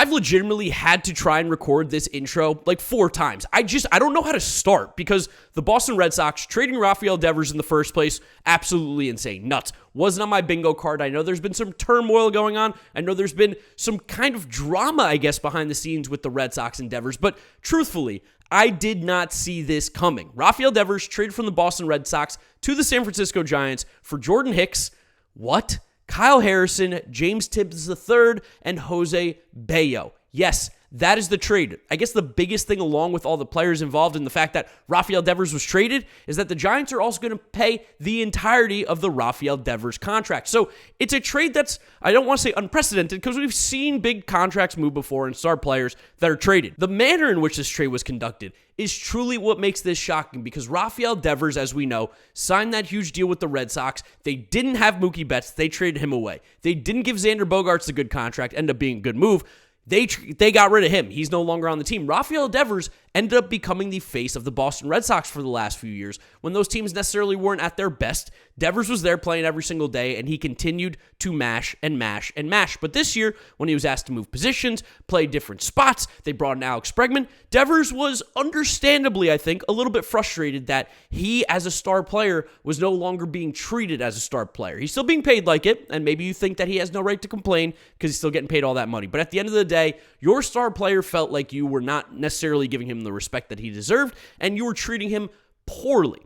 I've legitimately had to try and record this intro like 4 times. I don't know how to start because the Boston Red Sox trading Rafael Devers in the first place, absolutely insane. Nuts. Wasn't on my bingo card. I know there's been some turmoil going on. I know there's been some kind of drama, I guess, behind the scenes with the Red Sox and Devers. But truthfully, I did not see this coming. Rafael Devers traded from the Boston Red Sox to the San Francisco Giants for Jordan Hicks. What? Kyle Harrison, James Tibbs III, and Jose Bello. Yes, that is the trade. I guess the biggest thing along with all the players involved and the fact that Rafael Devers was traded is that the Giants are also going to pay the entirety of the Rafael Devers contract. So it's a trade that's, I don't want to say unprecedented because we've seen big contracts move before and star players that are traded. The manner in which this trade was conducted is truly what makes this shocking because Rafael Devers, as we know, signed that huge deal with the Red Sox. They didn't have Mookie Betts. They traded him away. They didn't give Xander Bogaerts a good contract, ended up being a good move. They got rid of him. He's no longer on the team. Rafael Devers ended up becoming the face of the Boston Red Sox for the last few years. When those teams necessarily weren't at their best, Devers was there playing every single day, and he continued to mash and mash and mash. But this year, when he was asked to move positions, play different spots, they brought in Alex Bregman, Devers was understandably, I think, a little bit frustrated that he, as a star player, was no longer being treated as a star player. He's still being paid like it, and maybe you think that he has no right to complain because he's still getting paid all that money. But at the end of the day, your star player felt like you were not necessarily giving him the respect that he deserved, and you were treating him poorly.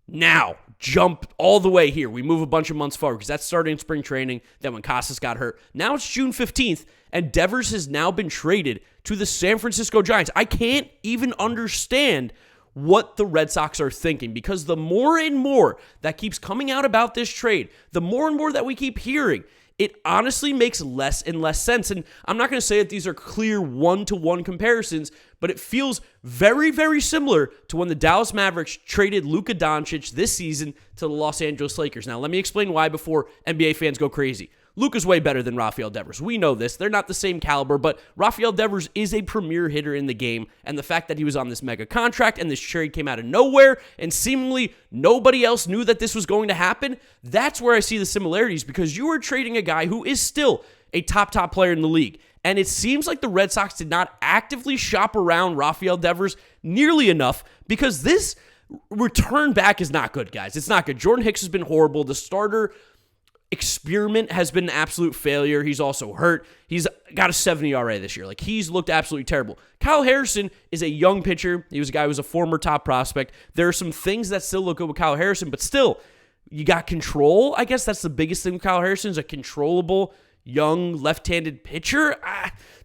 Now, jump all the way here. We move a bunch of months forward because that's starting spring training, then when Casas got hurt. Now it's June 15th, and Devers has now been traded to the San Francisco Giants. I can't even understand what the Red Sox are thinking because the more and more that keeps coming out about this trade, the more and more that we keep hearing, it honestly makes less and less sense. And I'm not going to say that these are clear one-to-one comparisons, but it feels very, very similar to when the Dallas Mavericks traded Luka Doncic this season to the Los Angeles Lakers. Now, let me explain why before NBA fans go crazy. Luka's way better than Rafael Devers. We know this. They're not the same caliber, but Rafael Devers is a premier hitter in the game, and the fact that he was on this mega contract and this trade came out of nowhere and seemingly nobody else knew that this was going to happen, that's where I see the similarities because you are trading a guy who is still a top player in the league. And it seems like the Red Sox did not actively shop around Rafael Devers nearly enough because this return back is not good, guys. It's not good. Jordan Hicks has been horrible. The starter experiment has been an absolute failure. He's also hurt. He's got a 70 ERA this year. Like, he's looked absolutely terrible. Kyle Harrison is a young pitcher. He was a guy who was a former top prospect. There are some things that still look good with Kyle Harrison, but still, you got control. I guess that's the biggest thing with Kyle Harrison is a controllable, young, left-handed pitcher.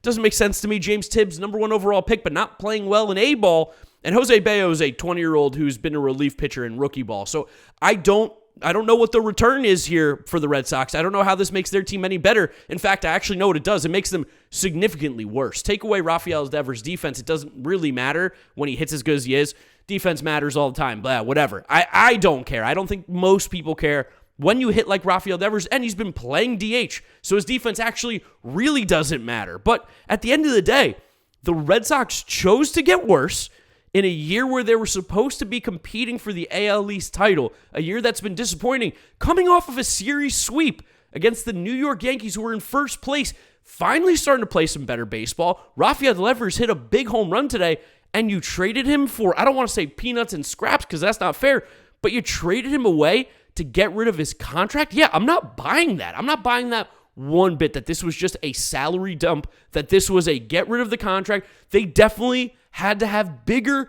Doesn't make sense to me. James Tibbs, number 1 overall pick, but not playing well in A-ball. And Jose Bello is a 20-year-old who's been a relief pitcher in rookie ball. So I don't know what the return is here for the Red Sox. I don't know how this makes their team any better. In fact, I actually know what it does. It makes them significantly worse. Take away Rafael Devers' defense. It doesn't really matter when he hits as good as he is. Defense matters all the time. Blah, whatever. I don't care. I don't think most people care when you hit like Rafael Devers, and he's been playing DH. So his defense actually really doesn't matter. But at the end of the day, the Red Sox chose to get worse in a year where they were supposed to be competing for the AL East title, a year that's been disappointing, coming off of a series sweep against the New York Yankees, who were in first place, finally starting to play some better baseball. Rafael Devers hit a big home run today, and you traded him for, I don't want to say peanuts and scraps because that's not fair, but you traded him away to get rid of his contract? Yeah, I'm not buying that. I'm not buying that one bit, that this was just a salary dump, that this was a get rid of the contract. They definitely had to have bigger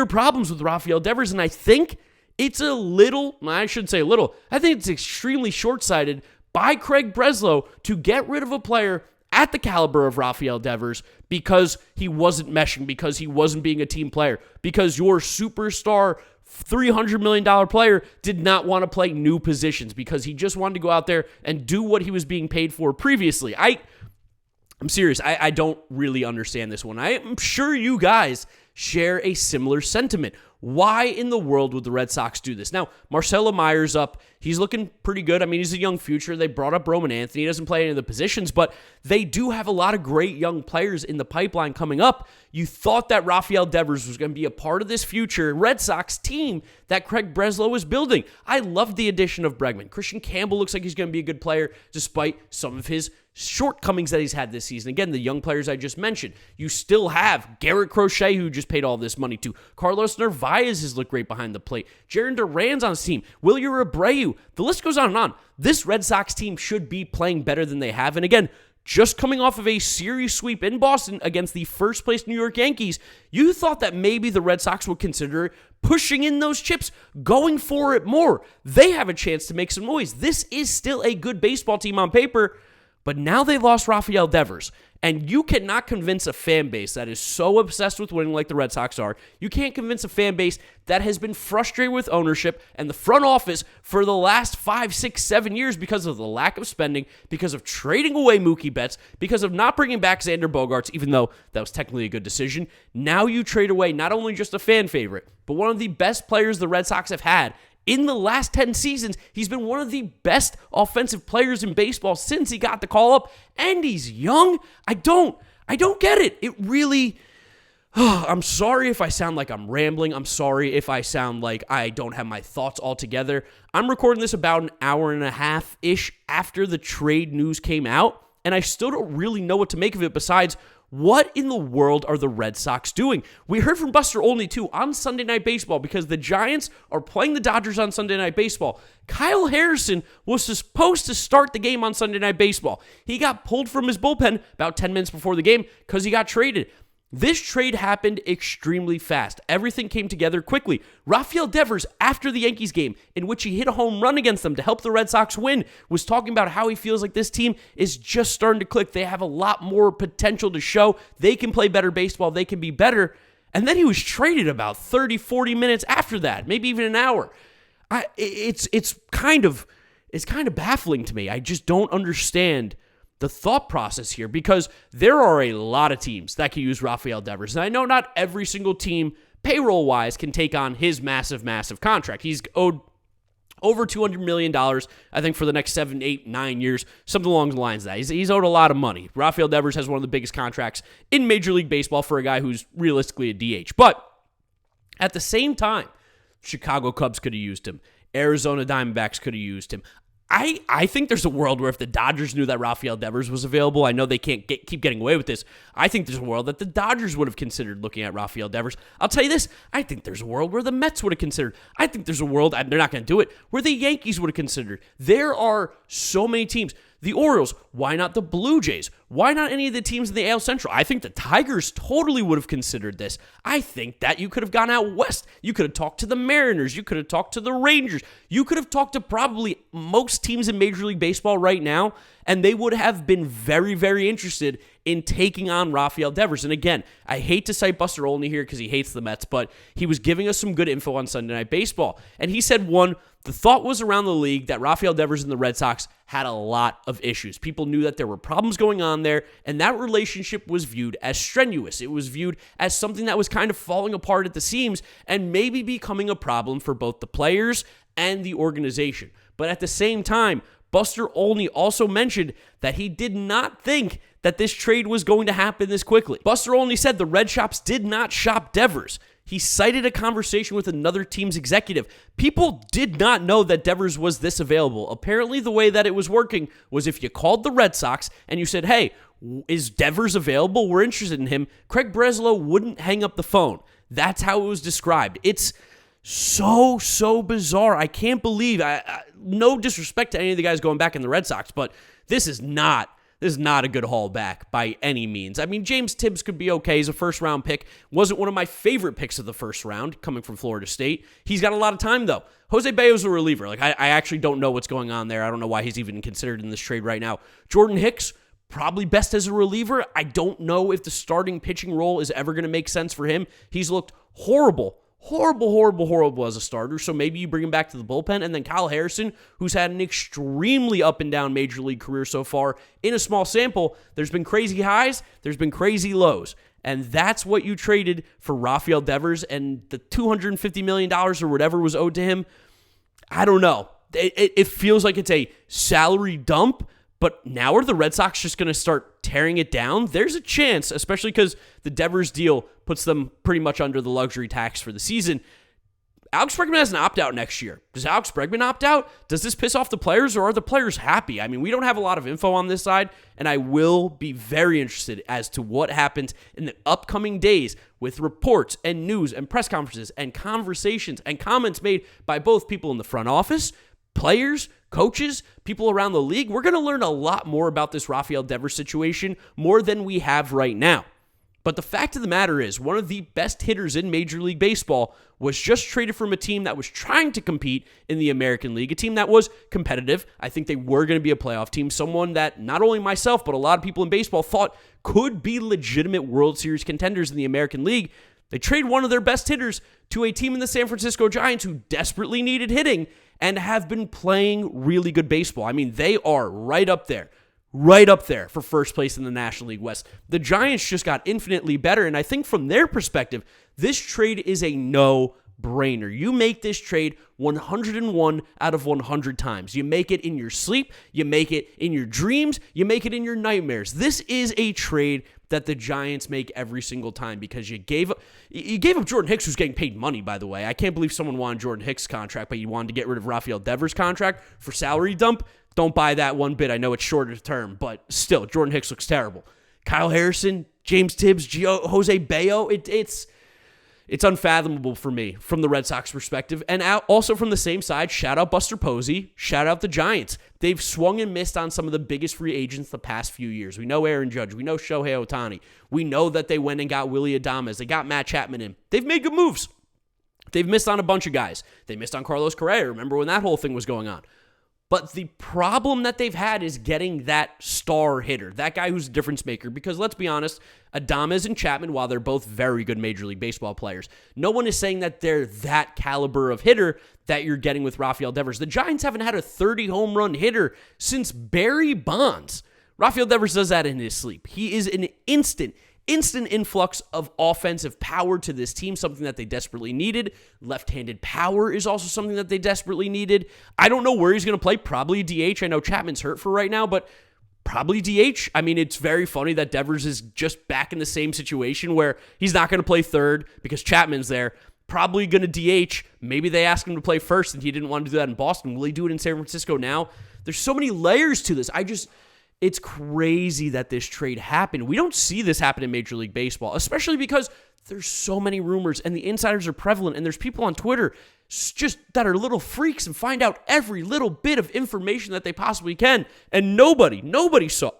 problems with Rafael Devers, and I think it's a little, I shouldn't say a little, I think it's extremely short-sighted by Craig Breslow to get rid of a player at the caliber of Rafael Devers because he wasn't meshing, because he wasn't being a team player, because your superstar $300 million player did not want to play new positions, because he just wanted to go out there and do what he was being paid for previously. I'm serious. I don't really understand this one. I'm sure you guys share a similar sentiment. Why in the world would the Red Sox do this? Now, Marcelo Meyer's up. He's looking pretty good. I mean, he's a young future. They brought up Roman Anthony. He doesn't play any of the positions, but they do have a lot of great young players in the pipeline coming up. You thought that Rafael Devers was going to be a part of this future Red Sox team that Craig Breslow was building. I love the addition of Bregman. Christian Campbell looks like he's going to be a good player despite some of his shortcomings that he's had this season. Again, the young players I just mentioned. You still have Garrett Crochet, who just paid all this money to. Carlos Narvaez has looked great behind the plate. Jaron Duran's on his team. Wilyer Abreu. The list goes on and on. This Red Sox team should be playing better than they have. And again, just coming off of a series sweep in Boston against the first-place New York Yankees, you thought that maybe the Red Sox would consider pushing in those chips, going for it more. They have a chance to make some noise. This is still a good baseball team on paper, but now they lost Rafael Devers, and you cannot convince a fan base that is so obsessed with winning like the Red Sox are. You can't convince a fan base that has been frustrated with ownership and the front office for the last 5, 6, 7 years because of the lack of spending, because of trading away Mookie Betts, because of not bringing back Xander Bogaerts, even though that was technically a good decision. Now you trade away not only just a fan favorite, but one of the best players the Red Sox have had. In the last 10 seasons, he's been one of the best offensive players in baseball since he got the call up, and he's young. I don't get it. It really, I'm sorry if I sound like I'm rambling. I'm sorry if I sound like I don't have my thoughts all together. I'm recording this about an hour and a half-ish after the trade news came out, and I still don't really know what to make of it besides, what in the world are the Red Sox doing? We heard from Buster Olney, too, on Sunday Night Baseball because the Giants are playing the Dodgers on Sunday Night Baseball. Kyle Harrison was supposed to start the game on Sunday Night Baseball. He got pulled from his bullpen about 10 minutes before the game because he got traded. This trade happened extremely fast. Everything came together quickly. Rafael Devers, after the Yankees game, in which he hit a home run against them to help the Red Sox win, was talking about how he feels like this team is just starting to click. They have a lot more potential to show. They can play better baseball. They can be better. And then he was traded about 30, 40 minutes after that, maybe even an hour. It's kind of baffling to me. I just don't understand the thought process here because there are a lot of teams that can use Rafael Devers. And I know not every single team, payroll-wise, can take on his massive, massive contract. He's owed over $200 million, I think, for the next 7, 8, 9 years, something along the lines of that. He's owed a lot of money. Rafael Devers has one of the biggest contracts in Major League Baseball for a guy who's realistically a DH. But at the same time, Chicago Cubs could have used him. Arizona Diamondbacks could have used him. I think there's a world where if the Dodgers knew that Rafael Devers was available, I know they can't keep getting away with this. I think there's a world that the Dodgers would have considered looking at Rafael Devers. I'll tell you this, I think there's a world where the Mets would have considered. I think there's a world, they're not going to do it, where the Yankees would have considered. There are so many teams. The Orioles, why not the Blue Jays? Why not any of the teams in the AL Central? I think the Tigers totally would have considered this. I think that you could have gone out west. You could have talked to the Mariners. You could have talked to the Rangers. You could have talked to probably most teams in Major League Baseball right now, and they would have been very, very interested in taking on Rafael Devers. And again, I hate to cite Buster Olney here because he hates the Mets, but he was giving us some good info on Sunday Night Baseball. And he said, one, the thought was around the league that Rafael Devers and the Red Sox had a lot of issues. People knew that there were problems going on there, and that relationship was viewed as strenuous. It was viewed as something that was kind of falling apart at the seams and maybe becoming a problem for both the players and the organization. But at the same time, Buster Olney also mentioned that he did not think that this trade was going to happen this quickly. Buster Olney said the Red Shops did not shop Devers. He cited a conversation with another team's executive. People did not know that Devers was this available. Apparently, the way that it was working was if you called the Red Sox and you said, hey, is Devers available? We're interested in him. Craig Breslow wouldn't hang up the phone. That's how it was described. It's so bizarre. I can't believe, no disrespect to any of the guys going back in the Red Sox, but this is not a good haul back by any means. I mean, James Tibbs could be okay. He's a first-round pick. Wasn't one of my favorite picks of the first round coming from Florida State. He's got a lot of time, though. Jose Bello's a reliever. I actually don't know what's going on there. I don't know why he's even considered in this trade right now. Jordan Hicks, probably best as a reliever. I don't know if the starting pitching role is ever going to make sense for him. He's looked horrible as a starter, so maybe you bring him back to the bullpen. And then Kyle Harrison, who's had an extremely up and down major league career so far in a small sample. There's been crazy highs, there's been crazy lows, and that's what you traded for Rafael Devers and the $250 million or whatever was owed to him. I don't know. It feels like it's a salary dump, but now are the Red Sox just going to start tearing it down? There's a chance, especially because the Devers deal puts them pretty much under the luxury tax for the season. Alex Bregman has an opt-out next year. Does Alex Bregman opt out? Does this piss off the players, or are the players happy? I mean, we don't have a lot of info on this side, and I will be very interested as to what happens in the upcoming days with reports and news and press conferences and conversations and comments made by both people in the front office, players, coaches, people around the league. We're going to learn a lot more about this Rafael Devers situation, more than we have right now. But the fact of the matter is, one of the best hitters in Major League Baseball was just traded from a team that was trying to compete in the American League, a team that was competitive. I think they were going to be a playoff team, someone that not only myself, but a lot of people in baseball thought could be legitimate World Series contenders in the American League. They trade one of their best hitters to a team in the San Francisco Giants who desperately needed hitting and have been playing really good baseball. I mean, they are right up there for first place in the National League West. The Giants just got infinitely better, and I think from their perspective, this trade is a no-brainer. You make this trade 101 out of 100 times. You make it in your sleep, you make it in your dreams, you make it in your nightmares. This is a trade that the Giants make every single time because you gave up Jordan Hicks, who's getting paid money, by the way. I can't believe someone wanted Jordan Hicks' contract, but you wanted to get rid of Rafael Devers' contract for salary dump. Don't buy that one bit. I know it's shorter term, but still, Jordan Hicks looks terrible. Kyle Harrison, James Tibbs, Jose Bello, it's unfathomable for me from the Red Sox perspective. And also from the same side, shout out Buster Posey, shout out the Giants. They've swung and missed on some of the biggest free agents the past few years. We know Aaron Judge. We know Shohei Ohtani. We know that they went and got Willie Adames. They got Matt Chapman in. They've made good moves. They've missed on a bunch of guys. They missed on Carlos Correa. Remember when that whole thing was going on? But the problem that they've had is getting that star hitter, that guy who's a difference maker. Because let's be honest, Adames and Chapman, while they're both very good Major League Baseball players, no one is saying that they're that caliber of hitter that you're getting with Rafael Devers. The Giants haven't had a 30 home run hitter since Barry Bonds. Rafael Devers does that in his sleep. He is an instant influx of offensive power to this team, something that they desperately needed. Left-handed power is also something that they desperately needed. I don't know where he's going to play. Probably DH. I know Chapman's hurt for right now, but probably DH. I mean, it's very funny that Devers is just back in the same situation where he's not going to play third because Chapman's there. Probably going to DH. Maybe they asked him to play first and he didn't want to do that in Boston. Will he do it in San Francisco now? There's so many layers to this. It's crazy that this trade happened. We don't see this happen in Major League Baseball, especially because there's so many rumors and the insiders are prevalent and there's people on Twitter just that are little freaks and find out every little bit of information that they possibly can. And nobody saw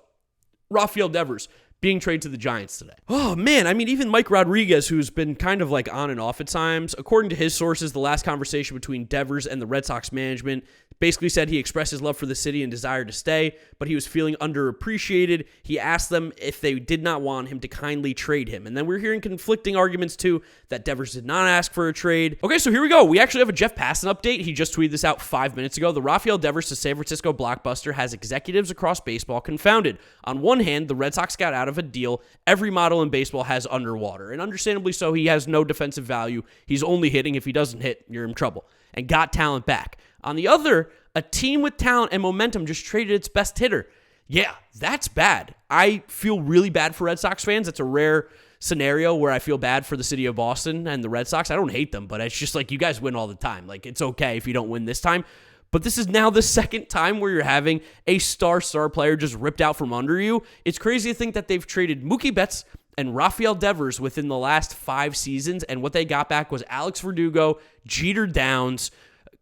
Rafael Devers being traded to the Giants today. Oh, man. I mean, even Mike Rodriguez, who's been kind of like on and off at times, according to his sources, the last conversation between Devers and the Red Sox management basically said he expressed his love for the city and desire to stay, but he was feeling underappreciated. He asked them if they did not want him to kindly trade him. And then we're hearing conflicting arguments, too, that Devers did not ask for a trade. Okay, so here we go. We actually have a Jeff Passan update. He just tweeted this out 5 minutes ago. The Rafael Devers to San Francisco blockbuster has executives across baseball confounded. On one hand, the Red Sox got out of a deal every model in baseball has underwater, and understandably so. He has no defensive value. He's only hitting. If he doesn't hit, you're in trouble. And got talent back. On the other, a team with talent and momentum just traded its best hitter. Yeah, that's bad. I feel really bad for Red Sox fans. It's a rare scenario where I feel bad for the city of Boston and the Red Sox. I don't hate them, but it's just like you guys win all the time. Like, it's okay if you don't win this time. But this is now the second time where you're having a star player just ripped out from under you. It's crazy to think that they've traded Mookie Betts and Rafael Devers within the last 5 seasons, and what they got back was Alex Verdugo, Jeter Downs,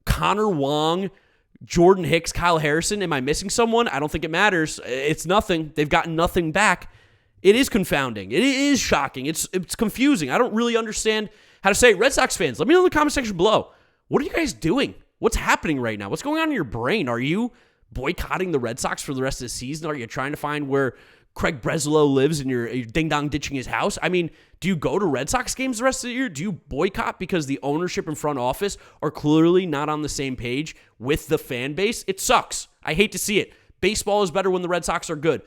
Connor Wong, Jordan Hicks, Kyle Harrison. Am I missing someone? I don't think it matters. It's nothing. They've gotten nothing back. It is confounding. It is shocking. It's confusing. I don't really understand how to say it. Red Sox fans, let me know in the comment section below. What are you guys doing? What's happening right now? What's going on in your brain? Are you boycotting the Red Sox for the rest of the season? Are you trying to find where Craig Breslow lives and you're ding-dong ditching his house? I mean, do you go to Red Sox games the rest of the year? Do you boycott because the ownership and front office are clearly not on the same page with the fan base? It sucks. I hate to see it. Baseball is better when the Red Sox are good.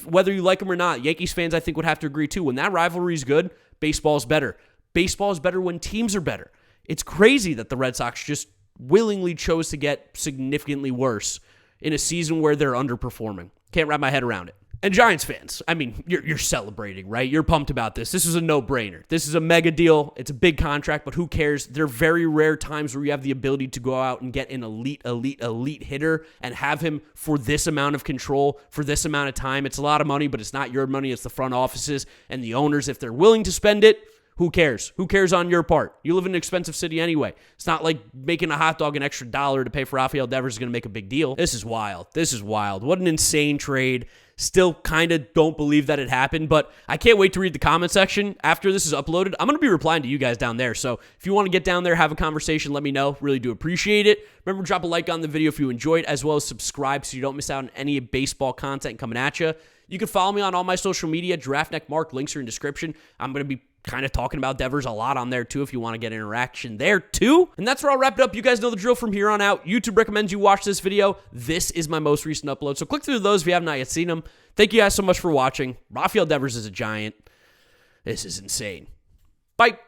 Whether you like them or not, Yankees fans I think would have to agree too. When that rivalry is good, baseball is better. Baseball is better when teams are better. It's crazy that the Red Sox just willingly chose to get significantly worse in a season where they're underperforming. Can't wrap my head around it. And Giants fans, I mean, you're celebrating, right? You're pumped about this. This is a no-brainer. This is a mega deal. It's a big contract, but who cares? There are very rare times where you have the ability to go out and get an elite hitter and have him for this amount of control, for this amount of time. It's a lot of money, but it's not your money. It's the front offices and the owners. If they're willing to spend it, who cares? Who cares on your part? You live in an expensive city anyway. It's not like making a hot dog an extra $1 to pay for Rafael Devers is going to make a big deal. This is wild. This is wild. What an insane trade. Still kind of don't believe that it happened, but I can't wait to read the comment section after this is uploaded. I'm going to be replying to you guys down there, so if you want to get down there, have a conversation, let me know. Really do appreciate it. Remember, drop a like on the video if you enjoyed, as well as subscribe so you don't miss out on any baseball content coming at you. You can follow me on all my social media, GiraffeNeckMarc. Links are in description. I'm going to be kind of talking about Devers a lot on there too if you want to get interaction there too. And that's where I'll wrap it up. You guys know the drill from here on out. YouTube recommends you watch this video. This is my most recent upload, so click through those if you have not yet seen them. Thank you guys so much for watching. Rafael Devers is a Giant. This is insane. Bye.